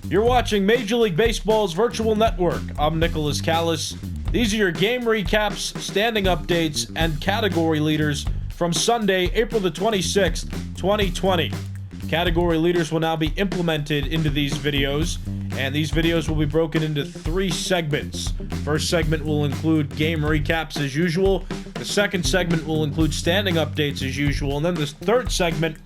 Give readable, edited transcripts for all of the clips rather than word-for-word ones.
You're watching Major League Baseball's virtual network. I'm Nicholas Callis. These are your game recaps, standing updates, and category leaders from Sunday, April the 26th, 2020. Category leaders will now be implemented into these videos, and these videos will be broken into 3 segments. First segment will include game recaps as usual. The second segment will include standing updates as usual, and then this third segment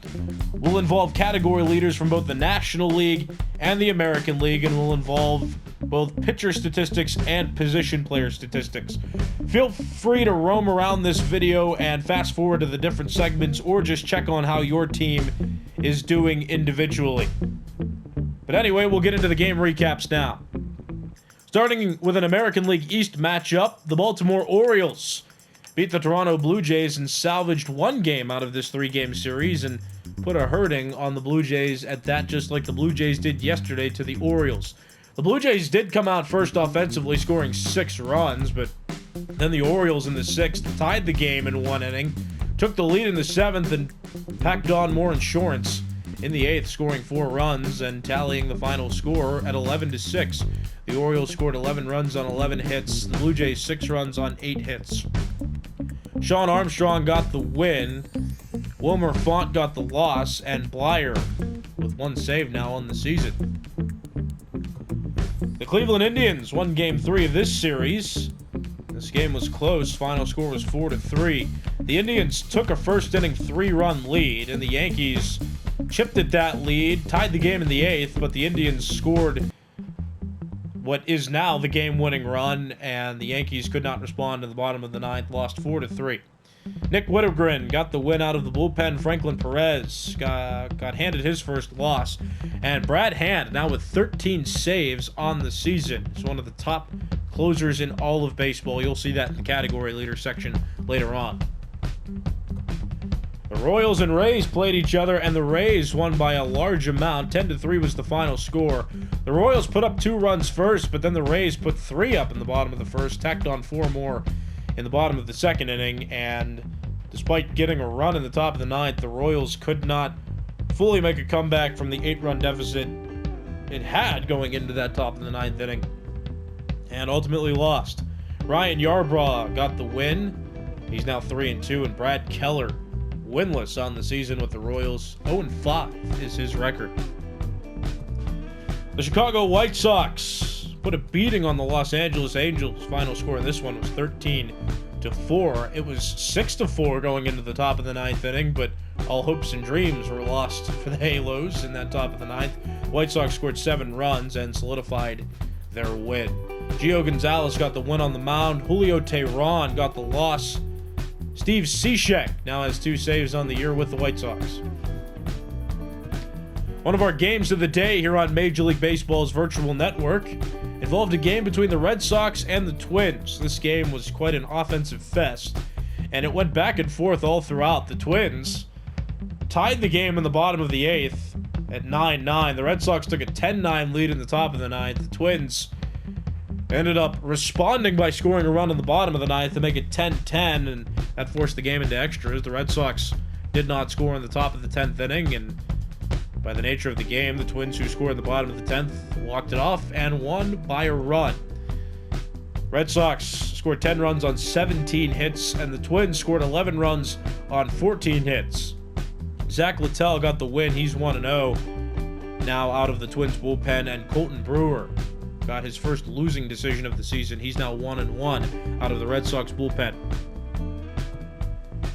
will involve category leaders from both the National League and the American League, and will involve both pitcher statistics and position player statistics. Feel free to roam around this video and fast forward to the different segments, or just check on how your team is doing individually. But anyway, we'll get into the game recaps now. Starting with an American League East matchup, the Baltimore Orioles beat the Toronto Blue Jays and salvaged one game out of this 3-game series and put a hurting on the Blue Jays at that, just like the Blue Jays did yesterday to the Orioles. The Blue Jays did come out first offensively, scoring 6 runs, but then the Orioles in the 6th tied the game in 1 inning, took the lead in the 7th, and packed on more insurance in the 8th, scoring 4 runs and tallying the final score at 11-6. The Orioles scored 11 runs on 11 hits, the Blue Jays 6 runs on 8 hits. Sean Armstrong got the win, Wilmer Font got the loss, and Blyer with 1 save now on the season. The Cleveland Indians won Game 3 of this series. This game was close. Final score was 4-3. The Indians took a first-inning 3-run lead, and the Yankees chipped at that lead, tied the game in the 8th, but the Indians scored what is now the game-winning run, and the Yankees could not respond in the bottom of the 9th, lost 4-3. Nick Wittgren got the win out of the bullpen. Franklin Perez got handed his first loss. And Brad Hand, now with 13 saves on the season, is one of the top closers in all of baseball. You'll see that in the category leader section later on. The Royals and Rays played each other, and the Rays won by a large amount. 10-3 was the final score. The Royals put up 2 runs first, but then the Rays put 3 up in the bottom of the first, tacked on 4 more in the bottom of the second inning, and despite getting a run in the top of the 9th, the Royals could not fully make a comeback from the 8-run deficit it had going into that top of the 9th inning, and ultimately lost. Ryan Yarbrough got the win. He's now 3-2, and Brad Keller winless on the season with the Royals. 0-5 is his record. The Chicago White Sox put a beating on the Los Angeles Angels. Final score in this one was 13-4. It was 6-4 going into the top of the 9th inning, but all hopes and dreams were lost for the Halos in that top of the 9th. White Sox scored 7 runs and solidified their win. Gio Gonzalez got the win on the mound. Julio Teheran got the loss. Steve Cishek now has 2 saves on the year with the White Sox. One of our games of the day here on Major League Baseball's virtual network involved a game between the Red Sox and the Twins. This game was quite an offensive fest, and it went back and forth all throughout. The Twins tied the game in the bottom of the 8th at 9-9. The Red Sox took a 10-9 lead in the top of the 9th. The Twins ended up responding by scoring a run in the bottom of the 9th to make it 10-10, and that forced the game into extras. The Red Sox did not score in the top of the 10th inning, and by the nature of the game, the Twins, who scored in the bottom of the 10th, walked it off and won by a run. Red Sox scored 10 runs on 17 hits, and the Twins scored 11 runs on 14 hits. Zach Littell got the win. He's 1-0 now out of the Twins bullpen, and Colton Brewer got his first losing decision of the season. He's now 1-1 out of the Red Sox bullpen.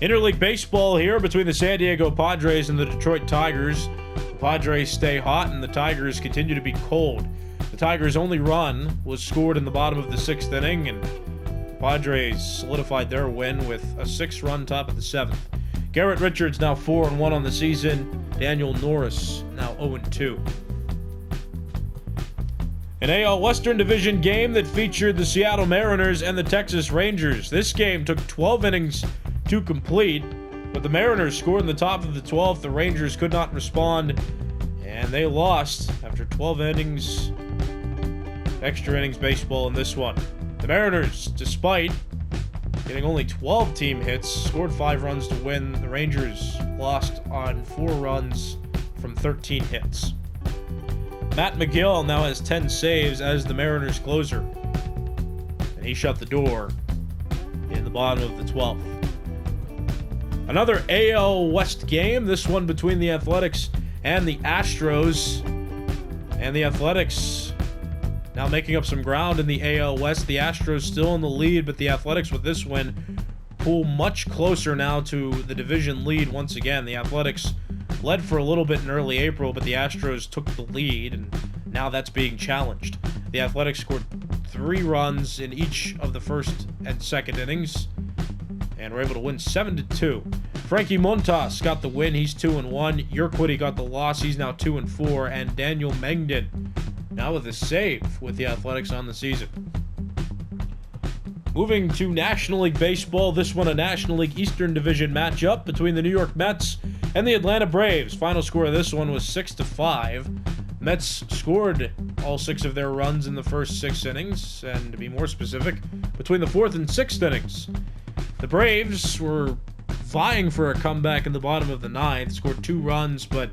Interleague baseball here between the San Diego Padres and the Detroit Tigers. The Padres stay hot, and the Tigers continue to be cold. The Tigers' only run was scored in the bottom of the 6th inning, and the Padres solidified their win with a 6-run top of the 7th. Garrett Richards now 4-1 on the season. Daniel Norris now 0-2. An AL Western Division game that featured the Seattle Mariners and the Texas Rangers. This game took 12 innings to complete, but the Mariners scored in the top of the 12th. The Rangers could not respond, and they lost after 12 innings, extra innings baseball in this one. The Mariners, despite getting only 12 team hits, scored 5 runs to win. The Rangers lost on 4 runs from 13 hits. Matt McGill now has 10 saves as the Mariners closer. And he shut the door in the bottom of the 12th. Another AL West game, this one between the Athletics and the Astros. And the Athletics now making up some ground in the AL West. The Astros still in the lead, but the Athletics with this win pull much closer now to the division lead once again. The Athletics led for a little bit in early April, but the Astros took the lead, and now that's being challenged. The Athletics scored 3 runs in each of the first and second innings, and were able to win 7-2. Frankie Montas got the win. He's 2-1. Urquidy got the loss. He's now 2-4. And Daniel Mengden now with a save with the Athletics on the season. Moving to National League Baseball, this one a National League Eastern Division matchup between the New York Mets and the Atlanta Braves. Final score of this one was 6-5. Mets scored all 6 of their runs in the first 6 innings, and to be more specific, between the 4th and 6th innings. The Braves were vying for a comeback in the bottom of the 9th, scored 2 runs, but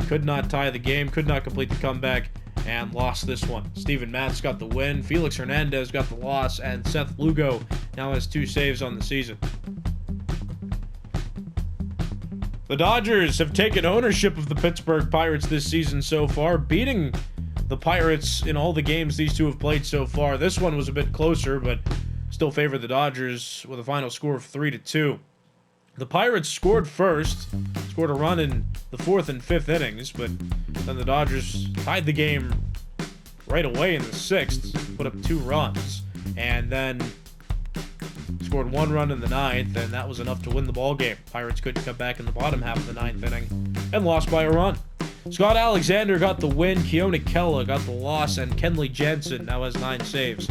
could not tie the game, could not complete the comeback, and lost this one. Steven Matz got the win, Felix Hernandez got the loss, and Seth Lugo now has 2 saves on the season. The Dodgers have taken ownership of the Pittsburgh Pirates this season so far, beating the Pirates in all the games these two have played so far. This one was a bit closer, but still favored the Dodgers with a final score of 3-2. The Pirates scored first, scored a run in the 4th and 5th innings, but then the Dodgers tied the game right away in the 6th, put up 2 runs, and then scored 1 run in the 9th, and that was enough to win the ball game. Pirates couldn't come back in the bottom half of the 9th inning and lost by a run. Scott Alexander got the win, Keone Kela got the loss, and Kenley Jansen now has 9 saves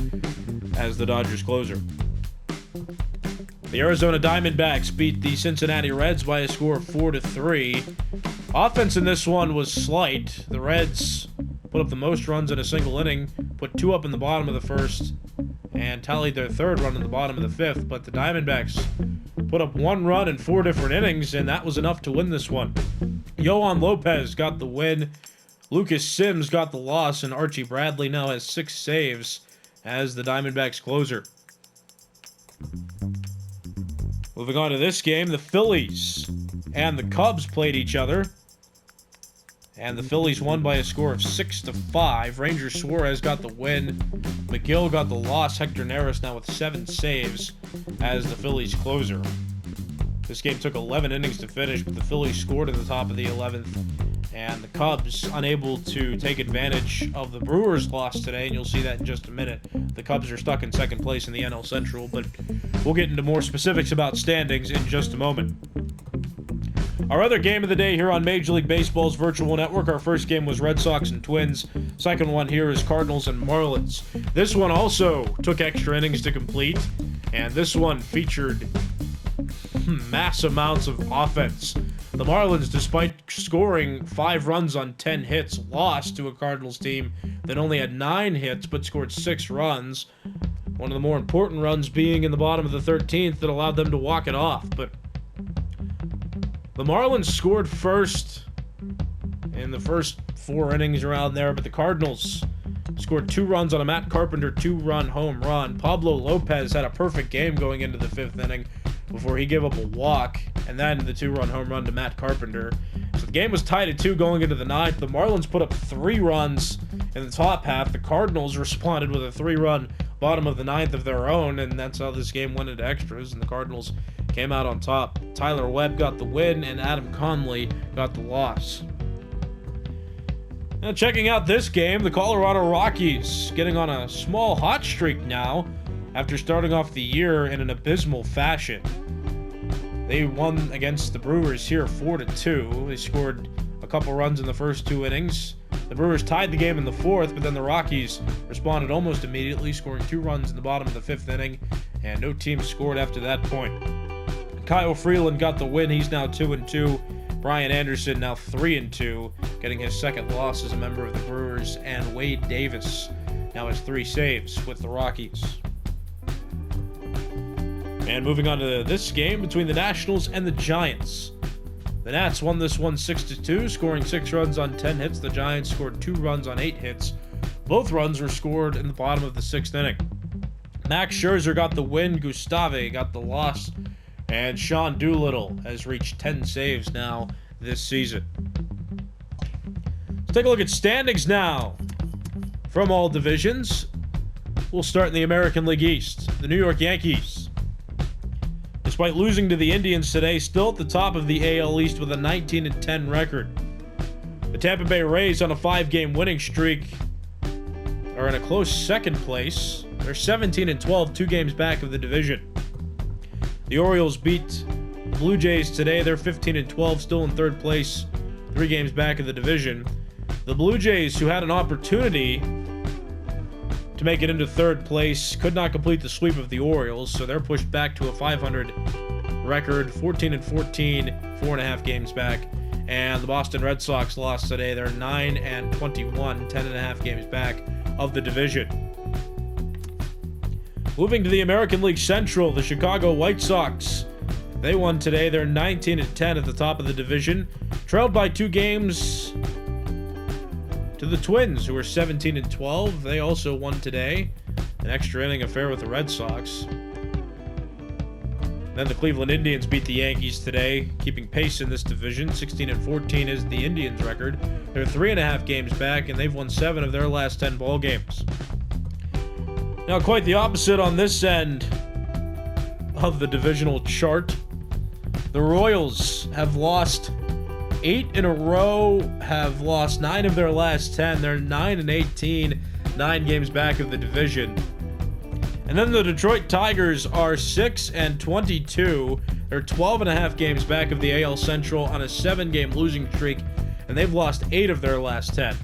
as the Dodgers closer. The Arizona Diamondbacks beat the Cincinnati Reds by a score of 4-3. Offense in this one was slight. The Reds put up the most runs in a single inning, put 2 up in the bottom of the 1st, and tallied their 3rd run in the bottom of the 5th, but the Diamondbacks put up 1 run in 4 different innings, and that was enough to win this one. Yohan Lopez got the win, Lucas Sims got the loss, and Archie Bradley now has 6 saves as the Diamondbacks closer. Moving on to this game, the Phillies and the Cubs played each other, and the Phillies won by a score of 6-5. Ranger Suarez got the win, McGill got the loss, Hector Neris now with 7 saves as the Phillies closer. This game took 11 innings to finish, but the Phillies scored at the top of the 11th, and the Cubs unable to take advantage of the Brewers' loss today, and you'll see that in just a minute. The Cubs are stuck in 2nd place in the NL Central, but we'll get into more specifics about standings in just a moment. Our other game of the day here on Major League Baseball's virtual network, our first game was Red Sox and Twins. Second one here is Cardinals and Marlins. This one also took extra innings to complete, and this one featured mass amounts of offense. The Marlins, despite scoring 5 runs on 10 hits, lost to a Cardinals team that only had 9 hits but scored 6 runs. One of the more important runs being in the bottom of the 13th that allowed them to walk it off. But the Marlins scored first in the first 4 innings around there, but the Cardinals scored 2 runs on a Matt Carpenter 2-run home run. Pablo Lopez had a perfect game going into the 5th inning before he gave up a walk, and then the 2-run home run to Matt Carpenter. So the game was tied at 2 going into the 9th. The Marlins put up 3 runs in the top half. The Cardinals responded with a 3-run bottom of the 9th of their own, and that's how this game went into extras, and the Cardinals came out on top. Tyler Webb got the win, and Adam Conley got the loss. Now checking out this game, the Colorado Rockies getting on a small hot streak now after starting off the year in an abysmal fashion. They won against the Brewers here 4-2. They scored a couple runs in the first 2 innings. The Brewers tied the game in the 4th, but then the Rockies responded almost immediately, scoring 2 runs in the bottom of the 5th inning, and no team scored after that point. Kyle Freeland got the win. He's now 2-2. Brian Anderson now 3-2, getting his 2nd loss as a member of the Brewers, and Wade Davis now has 3 saves with the Rockies. And moving on to this game between the Nationals and the Giants. The Nats won this one 6-2, scoring 6 runs on 10 hits. The Giants scored 2 runs on 8 hits. Both runs were scored in the bottom of the 6th inning. Max Scherzer got the win, Gustave got the loss, and Sean Doolittle has reached 10 saves now this season. Let's take a look at standings now from all divisions. We'll start in the American League East. The New York Yankees, despite losing to the Indians today, still at the top of the AL East with a 19-10 record. The Tampa Bay Rays on a 5-game winning streak are in a close second place. They're 17-12, 2 games back of the division. The Orioles beat the Blue Jays today. They're 15-12, still in third place, 3 games back of the division. The Blue Jays, who had an opportunity to make it into third place, could not complete the sweep of the Orioles, so they're pushed back to a 500 record, 14-14, 4.5 games back. And the Boston Red Sox lost today. They're 9-21, 10.5 games back of the division. Moving to the American League Central, the Chicago White Sox. They won today. They're 19-10 at the top of the division, trailed by 2 games to the Twins, who are 17-12. They also won today. An extra inning affair with the Red Sox. Then the Cleveland Indians beat the Yankees today, keeping pace in this division. 16-14 is the Indians' record. They're 3.5 games back, and they've won 7 of their last 10 ball games. Now, quite the opposite on this end of the divisional chart. The Royals have lost 8 in a row, have lost 9 of their last 10. They're 9-18, 9 games back of the division. And then the Detroit Tigers are 6-22. They're 12.5 games back of the AL Central on a 7-game losing streak, and they've lost 8 of their last 10.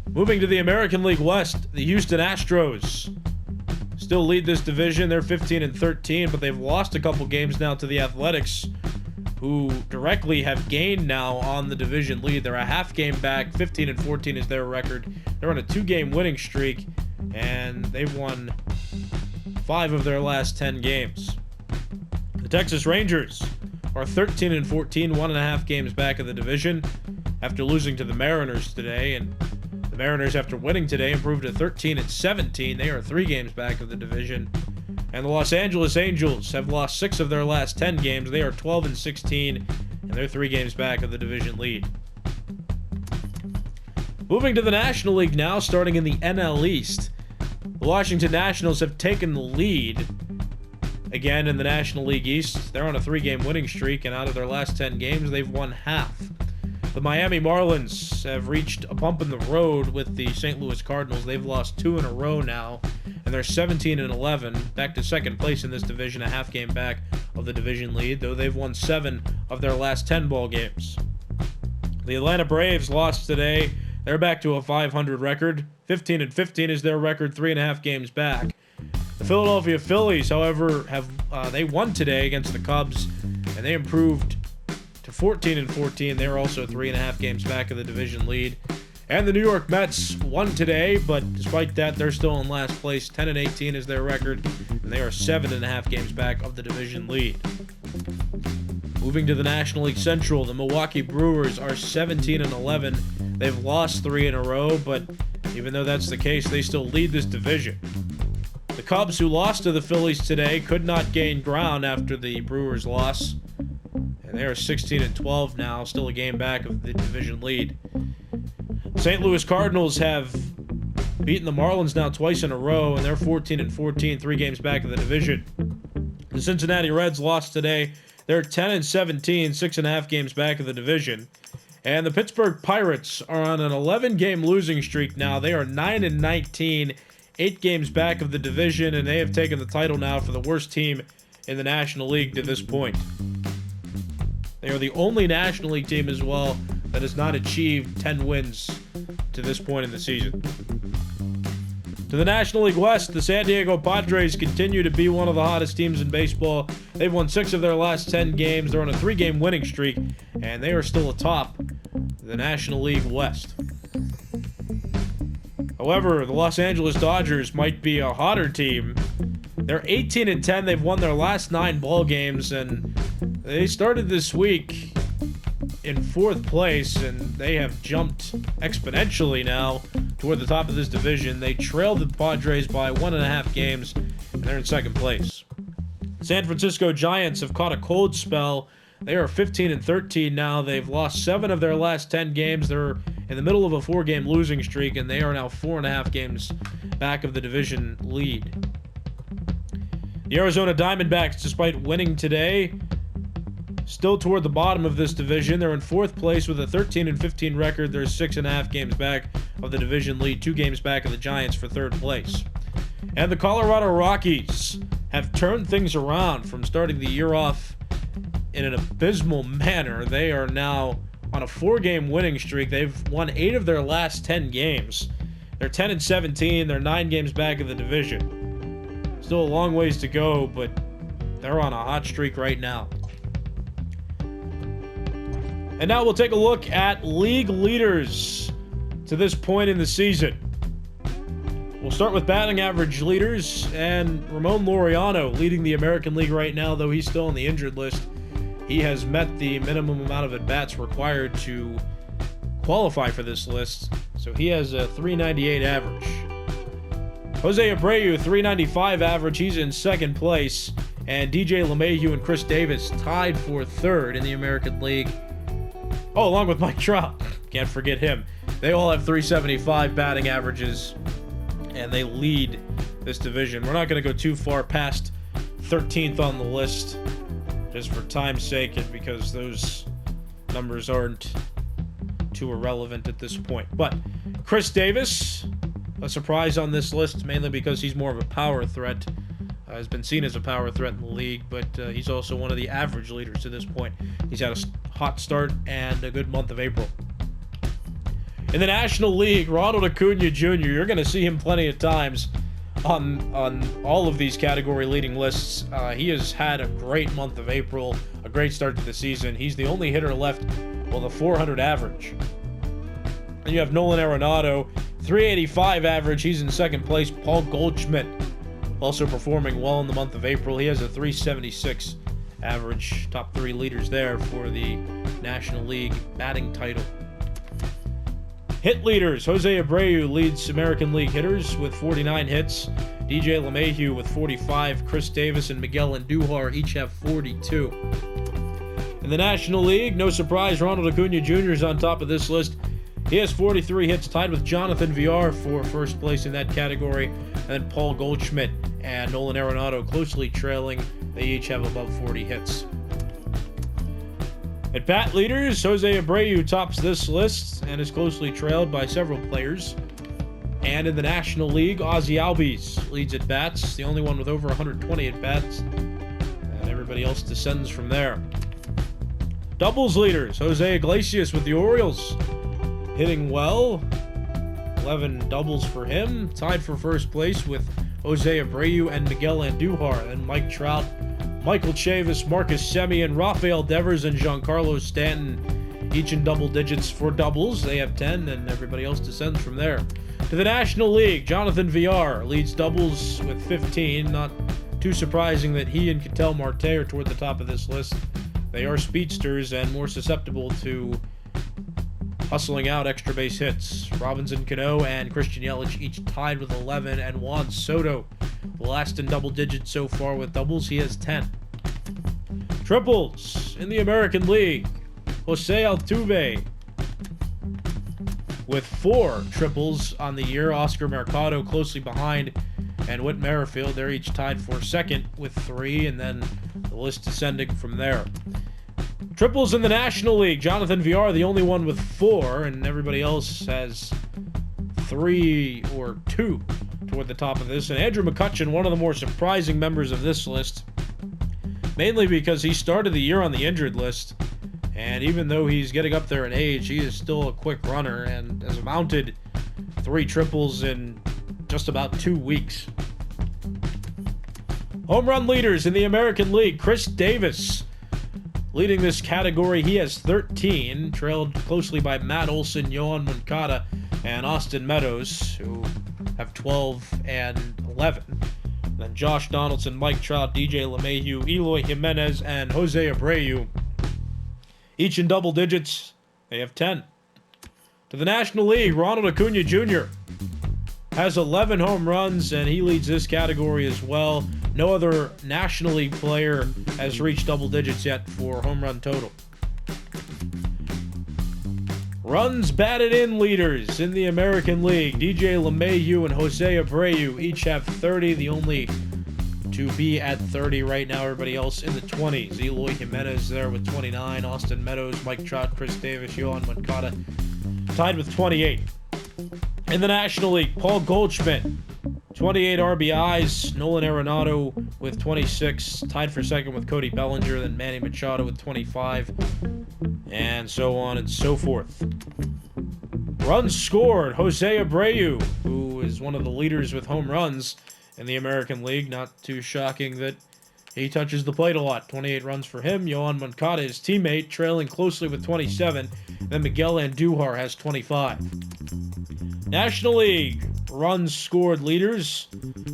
Moving to the American League West, the Houston Astros still lead this division. They're 15-13, but they've lost a couple games now to the Athletics, who directly have gained now on the division lead. They're a half game back. 15-14 is their record. They're on a 2-game winning streak, and they've won 5 of their last 10 games. The Texas Rangers are 13-14, 1.5 games back of the division after losing to the Mariners today, and the Mariners, after winning today, improved to 13-17. They are 3 games back of the division. And the Los Angeles Angels have lost 6 of their last 10 games. They are 12-16, and they're 3 games back of the division lead. Moving to the National League now, starting in the NL East. The Washington Nationals have taken the lead again in the National League East. They're on a 3-game winning streak, and out of their last 10 games, they've won half. The Miami Marlins have reached a bump in the road with the St. Louis Cardinals. They've lost 2 in a row now, and they're 17-11, back to second place in this division, a half game back of the division lead, though they've won 7 of their last 10 ball games. The Atlanta Braves lost today. They're back to a 500 record. 15-15 is their record, 3.5 games back. The Philadelphia Phillies, however, they won today against the Cubs, and they improved to 14-14. They're also 3.5 games back of the division lead. And the New York Mets won today, but despite that, they're still in last place. 10-18 is their record, and they are 7.5 games back of the division lead. Moving to the National League Central, the Milwaukee Brewers are 17-11. They've lost 3 in a row, but even though that's the case, they still lead this division. The Cubs, who lost to the Phillies today, could not gain ground after the Brewers' loss. And they are 16-12 now, still a game back of the division lead. St. Louis Cardinals have beaten the Marlins now twice in a row, and they're 14-14, 3 games back of the division. The Cincinnati Reds lost today. They're 10-17, 6.5 games back of the division. And the Pittsburgh Pirates are on an 11-game losing streak now. They are 9-19, 8 games back of the division, and they have taken the title now for the worst team in the National League to this point. They are the only National League team as well that has not achieved 10 wins to this point in the season. To the National League West, the San Diego Padres continue to be one of the hottest teams in baseball. They've won 6 of their last 10 games. They're on a 3-game winning streak, and they are still atop the National League West. However, the Los Angeles Dodgers might be a hotter team. They're 18-10. They've won their last 9 ball games, and They started this week in 4th place, and they have jumped exponentially now toward the top of this division. They trailed the Padres by 1.5 games, and they're in 2nd place. San Francisco Giants have caught a cold spell. They are 15-13 now. They've lost 7 of their last 10 games. They're in the middle of a 4-game losing streak, and they are now 4.5 games back of the division lead. The Arizona Diamondbacks, despite winning today, still toward the bottom of this division. They're in 4th place with a 13-15 record. They're 6.5 games back of the division lead, 2 games back of the Giants for 3rd place. And the Colorado Rockies have turned things around from starting the year off in an abysmal manner. They are now on a 4-game winning streak. They've won 8 of their last 10 games. They're 10-17. They're 9 games back of the division. Still a long ways to go, but they're on a hot streak right now. And now we'll take a look at league leaders to this point in the season. We'll start with batting average leaders, and Ramon Laureano leading the American League right now, though he's still on the injured list. He has met the minimum amount of at-bats required to qualify for this list, so he has a .398 average. Jose Abreu, .395 average, he's in 2nd place, and DJ LeMahieu and Chris Davis tied for 3rd in the American League. Oh, along with Mike Trout. Can't forget him. They all have .375 batting averages, and they lead this division. We're not going to go too far past 13th on the list, just for time's sake and because those numbers aren't too irrelevant at this point. But Chris Davis, a surprise on this list, mainly because he's more of a power threat. Has been seen as a power threat in the league, but he's also one of the average leaders to this point. He's had a hot start and a good month of April. In the National League, Ronald Acuna Jr., you're going to see him plenty of times on all of these category leading lists. He has had a great month of April, a great start to the season. He's the only hitter left with a .400 average. And you have Nolan Arenado, .385 average. He's in 2nd place. Paul Goldschmidt also performing well in the month of April. He has a .376 average. Top 3 leaders there for the National League batting title. Hit leaders, Jose Abreu leads American League hitters with 49 hits. DJ LeMahieu with 45. Chris Davis and Miguel Andujar each have 42. In the National League, no surprise, Ronald Acuna Jr. is on top of this list. He has 43 hits, tied with Jonathan Villar for 1st place in that category. And then Paul Goldschmidt and Nolan Arenado closely trailing. They each have above 40 hits. At bat leaders, Jose Abreu tops this list and is closely trailed by several players. And in the National League, Ozzie Albies leads at bats, the only one with over 120 at bats. And everybody else descends from there. Doubles leaders, Jose Iglesias with the Orioles, hitting well. 11 doubles for him, tied for 1st place with Jose Abreu and Miguel Andujar. And Mike Trout, Michael Chavis, Marcus Semien, Rafael Devers, and Giancarlo Stanton, each in double digits for doubles. They have 10, and everybody else descends from there. To the National League, Jonathan Villar leads doubles with 15. Not too surprising that he and Ketel Marte are toward the top of this list. They are speedsters and more susceptible to hustling out extra base hits. Robinson Cano and Christian Yelich each tied with 11, and Juan Soto, last in double digits so far with doubles, he has 10. Triples in the American League, Jose Altuve with 4 triples on the year. Oscar Mercado closely behind, and Whit Merrifield, they're each tied for 2nd with 3, and then the list descending from there. Triples in the National League, Jonathan Villar, the only one with 4, and everybody else has 3 or 2 toward the top of this. And Andrew McCutchen, one of the more surprising members of this list, mainly because he started the year on the injured list, and even though he's getting up there in age, he is still a quick runner and has mounted 3 triples in just about 2 weeks. Home run leaders in the American League, Chris Davis leading this category. He has 13, trailed closely by Matt Olson, Yohan Moncada, and Austin Meadows, who have 12 and 11. Then Josh Donaldson, Mike Trout, DJ LeMahieu, Eloy Jimenez, and Jose Abreu. Each in double digits. They have 10. To the National League, Ronald Acuna Jr. has 11 home runs, and he leads this category as well. No other National League player has reached double digits yet for home run total. Runs batted in leaders in the American League. DJ LeMahieu and Jose Abreu each have 30. The only to be at 30 right now. Everybody else in the 20s. Eloy Jimenez there with 29. Austin Meadows, Mike Trout, Chris Davis, Yohan Moncada tied with 28. In the National League, Paul Goldschmidt, 28 RBIs. Nolan Arenado with 26. Tied for second with Cody Bellinger. Then Manny Machado with 25. And so on and so forth. Runs scored. Jose Abreu, who is one of the leaders with home runs in the American League. Not too shocking that he touches the plate a lot. 28 runs for him. Yohan Moncada, his teammate, trailing closely with 27. Then Miguel Andujar has 25. National League runs scored leaders.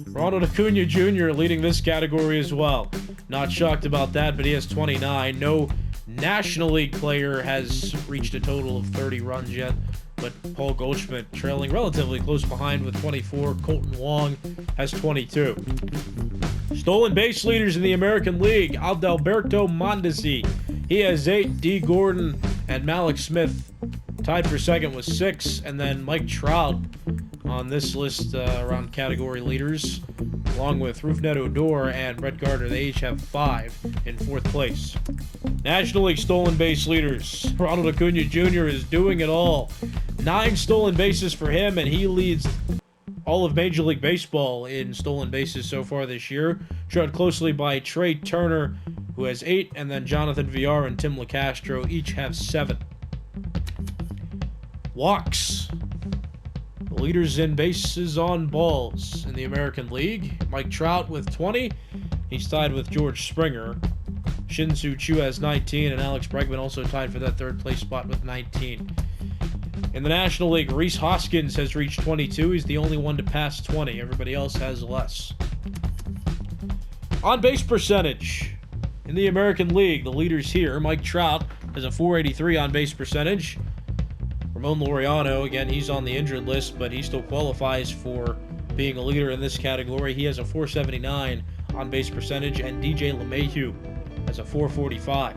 Ronald Acuna Jr. leading this category as well. Not shocked about that, but he has 29. No National League player has reached a total of 30 runs yet, but Paul Goldschmidt trailing relatively close behind with 24. Colton Wong has 22. Stolen base leaders in the American League, Adalberto Mondesi. He has 8. D. Gordon and Malik Smith tied for second with 6. And then Mike Trout on this list around category leaders, along with Rougned Odor and Brett Gardner. They each have 5 in 4th place. National League stolen base leaders. Ronald Acuna Jr. is doing it all. 9 stolen bases for him, and he leads all of Major League Baseball in stolen bases so far this year. Trailed closely by Trey Turner, who has 8, and then Jonathan Villar and Tim LeCastro each have 7. Walks. The leaders in bases on balls in the American League. Mike Trout with 20. He's tied with George Springer. Shin-Soo Choo has 19, and Alex Bregman also tied for that 3rd place spot with 19. In the National League, Rhys Hoskins has reached 22. He's the only one to pass 20. Everybody else has less. On base percentage. In the American League, the leaders here, Mike Trout has a .483 on base percentage. Ramon Laureano, again, he's on the injured list, but he still qualifies for being a leader in this category. He has a .479 on base percentage, and DJ LeMahieu has a .445.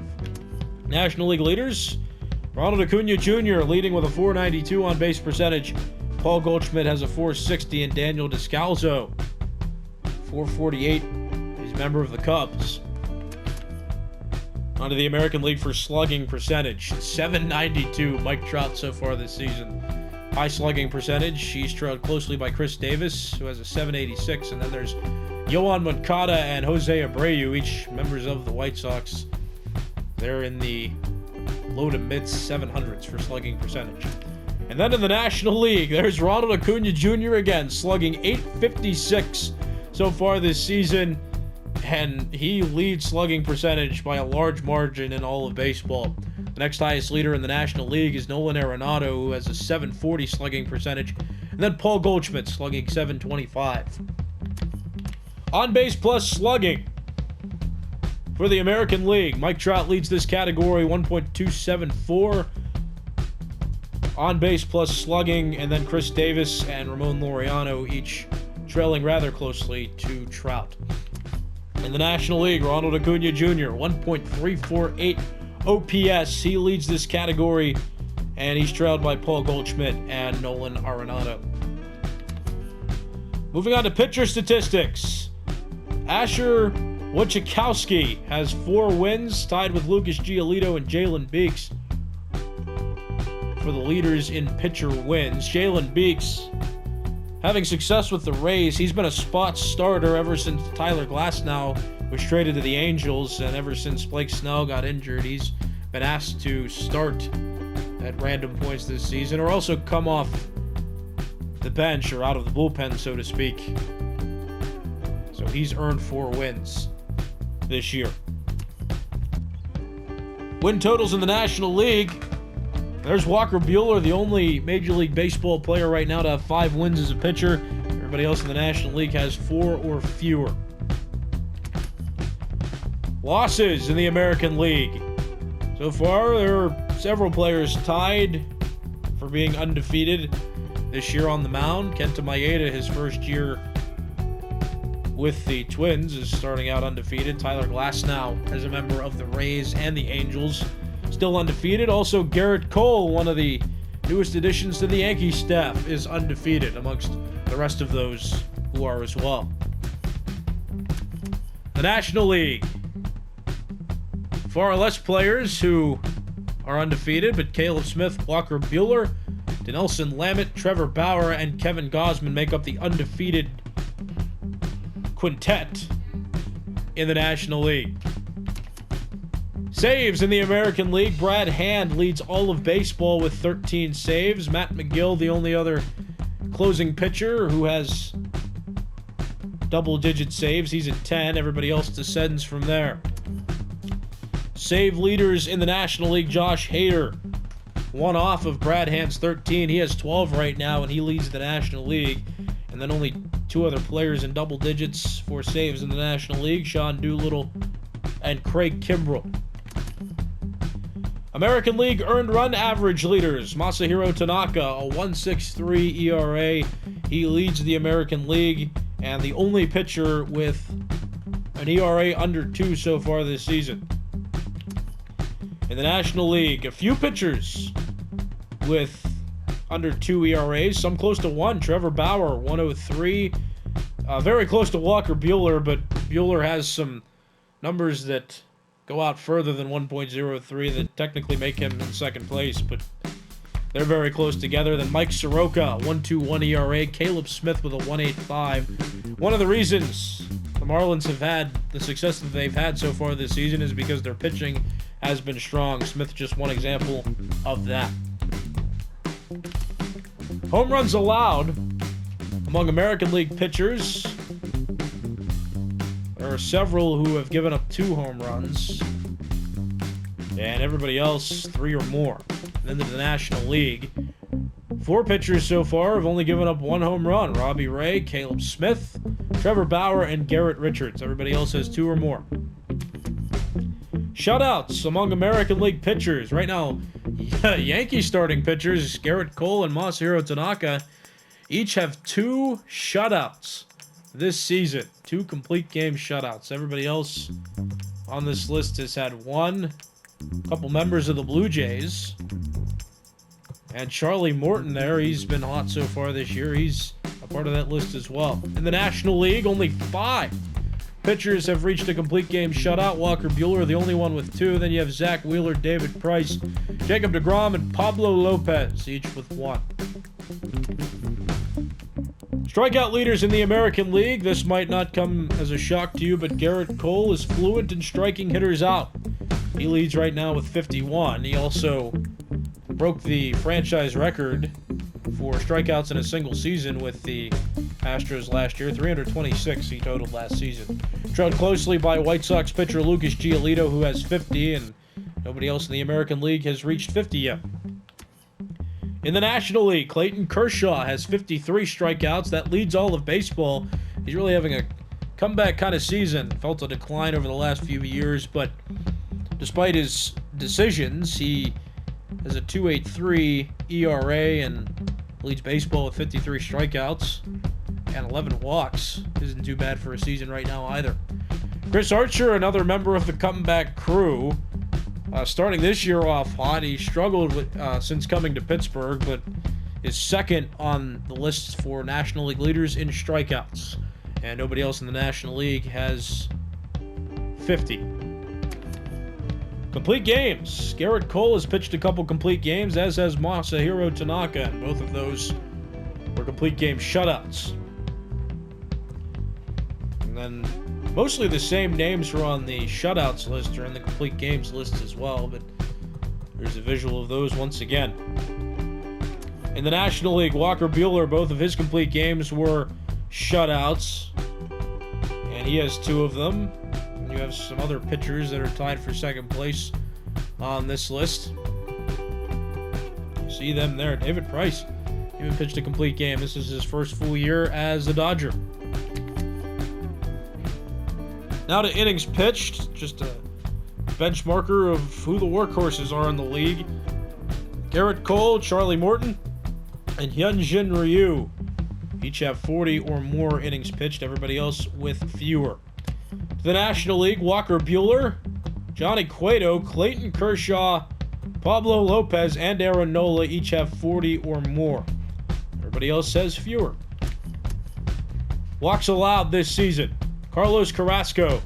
National League leaders, Ronald Acuna Jr. leading with a .492 on base percentage. Paul Goldschmidt has a .460, and Daniel Descalso, .448. He's a member of the Cubs. Onto the American League for slugging percentage. .792, Mike Trout so far this season. High slugging percentage. He's trailed closely by Chris Davis, who has a .786. And then there's Yohan Moncada and Jose Abreu, each members of the White Sox. They're in the low to mid 700s for slugging percentage. And then in the National League, there's Ronald Acuna Jr. again, slugging .856 so far this season. And he leads slugging percentage by a large margin in all of baseball. The next highest leader in the National League is Nolan Arenado, who has a .740 slugging percentage. And then Paul Goldschmidt slugging .725. On base plus slugging. For the American League, Mike Trout leads this category, 1.274. On base plus slugging, and then Chris Davis and Ramon Laureano each trailing rather closely to Trout. In the National League, Ronald Acuna Jr., 1.348 OPS. He leads this category, and he's trailed by Paul Goldschmidt and Nolan Arenado. Moving on to pitcher statistics. Asher Wojciechowski has 4 wins, tied with Lucas Giolito and Jalen Beeks for the leaders in pitcher wins. Jalen Beeks having success with the Rays. He's been a spot starter ever since Tyler Glasnow was traded to the Angels, and ever since Blake Snell got injured, he's been asked to start at random points this season, or also come off the bench or out of the bullpen, so to speak. So he's earned 4 wins this year. Win totals in the National League. There's Walker Buehler, the only Major League Baseball player right now to have 5 wins as a pitcher. Everybody Everybody else in the National League has 4 or fewer. Losses in the American League. So far, there are several players tied for being undefeated this year on the mound. Kenta Maeda, his first year with the Twins, is starting out undefeated. Tyler Glasnow, as a member of the Rays and the Angels, still undefeated. Also, Garrett Cole, one of the newest additions to the Yankees staff, is undefeated amongst the rest of those who are as well. The National League. Far less players who are undefeated, but Caleb Smith, Walker Buehler, Dinelson Lamet, Trevor Bauer, and Kevin Gausman make up the undefeated quintet in the National League. Saves in the American League. Brad Hand leads all of baseball with 13 saves. Matt McGill, the only other closing pitcher who has double-digit saves. He's at 10. Everybody else descends from there. Save leaders in the National League. Josh Hader, one off of Brad Hand's 13. He has 12 right now, and he leads the National League. And then only 2 other players in double digits for saves in the National League, Sean Doolittle and Craig Kimbrell. American League earned run average leaders. Masahiro Tanaka, a 1.63 ERA. He leads the American League and the only pitcher with an ERA under 2 so far this season. In the National League, a few pitchers with under 2 ERAs, some close to 1. Trevor Bauer, 1.03. Very close to Walker Buehler, but Buehler has some numbers that go out further than 1.03 that technically make him in second place, but they're very close together. Then Mike Soroka, 1.21 ERA. Caleb Smith with a 1.85. One of the reasons the Marlins have had the success that they've had so far this season is because their pitching has been strong. Smith just one example of that. Home runs allowed among American League pitchers. There are several who have given up 2 home runs, and everybody else 3 or more. And then to the National League, 4 pitchers so far have only given up 1 home run. Robbie Ray, Caleb Smith, Trevor Bauer, and Garrett Richards. Everybody else has 2 or more. Shutouts among American League pitchers. Right now, Yankees starting pitchers, Garrett Cole and Masahiro Tanaka, each have 2 shutouts this season. 2 complete game shutouts. Everybody else on this list has had 1. A couple members of the Blue Jays. And Charlie Morton there, he's been hot so far this year. He's a part of that list as well. In the National League, only 5 pitchers have reached a complete game shutout. Walker Buehler, the only one with 2. Then you have Zach Wheeler, David Price, Jacob deGrom, and Pablo Lopez, each with 1. Strikeout leaders in the American League. This might not come as a shock to you, but Garrett Cole is fluent in striking hitters out. He leads right now with 51. He also broke the franchise record for strikeouts in a single season with the Astros last year. 326 he totaled last season. Trailed closely by White Sox pitcher Lucas Giolito, who has 50, and nobody else in the American League has reached 50 yet. In the National League, Clayton Kershaw has 53 strikeouts. That leads all of baseball. He's really having a comeback kind of season. Felt a decline over the last few years, but despite his decisions, he has a 2.83 ERA and leads baseball with 53 strikeouts and 11 walks. Isn't too bad for a season right now either. Chris Archer, another member of the comeback crew, starting this year off hot. He struggled with, since coming to Pittsburgh, but is second on the list for National League leaders in strikeouts. And nobody else in the National League has 50. Complete games. Garrett Cole has pitched a couple complete games, as has Masahiro Tanaka, and both of those were complete game shutouts. And then mostly the same names who are on the shutouts list are in the complete games list as well, but there's a visual of those once again. In the National League, Walker Buehler, both of his complete games were shutouts, and he has 2 of them. And you have some other pitchers that are tied for second place on this list. You see them there. David Price Even pitched a complete game. This is his first full year as a Dodger. Now to innings pitched, just a benchmarker of who the workhorses are in the league. Garrett Cole, Charlie Morton, and Hyunjin Ryu each have 40 or more innings pitched, everybody else with fewer. To the National League, Walker Buehler, Johnny Cueto, Clayton Kershaw, Pablo Lopez, and Aaron Nola each have 40 or more. Everybody else has fewer. Walks allowed this season. Carlos Carrasco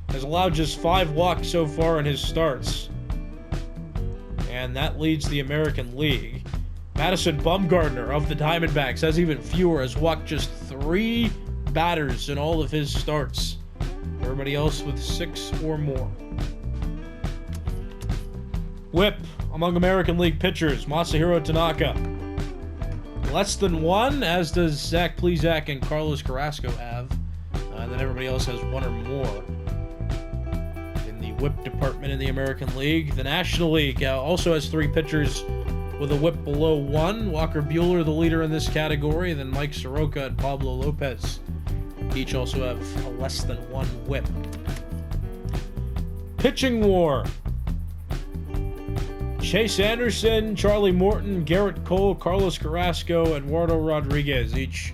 has allowed just 5 walks so far in his starts. And that leads the American League. Madison Bumgarner of the Diamondbacks has even fewer, has walked just 3 batters in all of his starts. Everybody else with 6 or more. Whip among American League pitchers, Masahiro Tanaka. Less than 1, as does Zach Plesac and Carlos Carrasco have. And then everybody else has 1 or more. In the whip department in the American League, the National League also has 3 pitchers with a whip below 1. Walker Buehler, the leader in this category, then Mike Soroka and Pablo Lopez each also have a less than 1 whip. Pitching war. Chase Anderson, Charlie Morton, Garrett Cole, Carlos Carrasco, Eduardo Rodriguez, each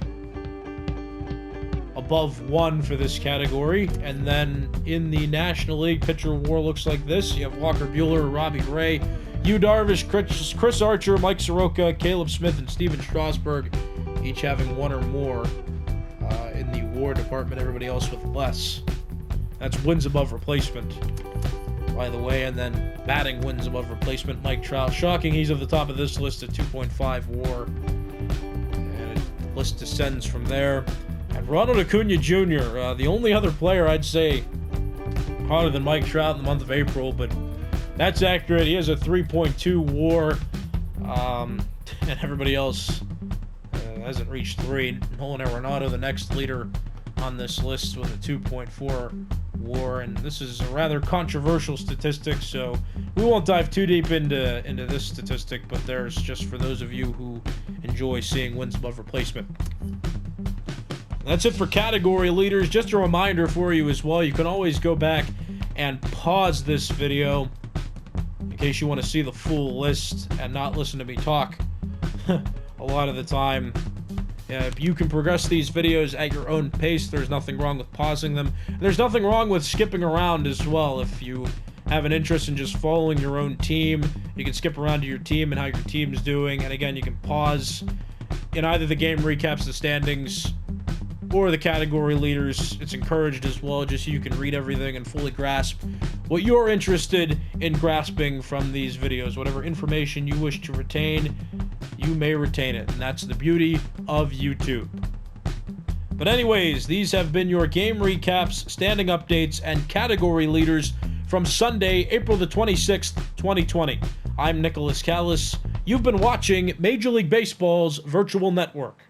above 1 for this category. And then in the National League, pitcher war looks like this. You have Walker Buehler, Robbie Ray, Yu Darvish, Chris Archer, Mike Soroka, Caleb Smith, and Steven Strasburg, each having 1 or more in the war department. Everybody else with less. That's wins above replacement, by the way. And then batting wins above replacement, Mike Trout. Shocking, he's at the top of this list at 2.5 WAR. And the list descends from there. And Ronald Acuna Jr., the only other player I'd say hotter than Mike Trout in the month of April, but that's accurate. He has a 3.2 WAR, and everybody else hasn't reached 3. Nolan Arenado, the next leader on this list, with a 2.4 WAR, and this is a rather controversial statistic, so we won't dive too deep into this statistic, but there's just for those of you who enjoy seeing wins above replacement. That's it for category leaders. Just a reminder for you as well, you can always go back and pause this video in case you want to see the full list and not listen to me talk a lot of the time. You can progress these videos at your own pace. There's nothing wrong with pausing them. There's nothing wrong with skipping around as well. If you have an interest in just following your own team, you can skip around to your team and how your team's doing. And again, you can pause in either the game recaps, the standings, or the category leaders. It's encouraged as well, just so you can read everything and fully grasp what you're interested in grasping from these videos. Whatever information you wish to retain, you may retain it, and that's the beauty of YouTube. But anyways, these have been your game recaps, standing updates, and category leaders from Sunday, April the 26th, 2020. I'm Nicholas Callis. You've been watching Major League Baseball's Virtual Network.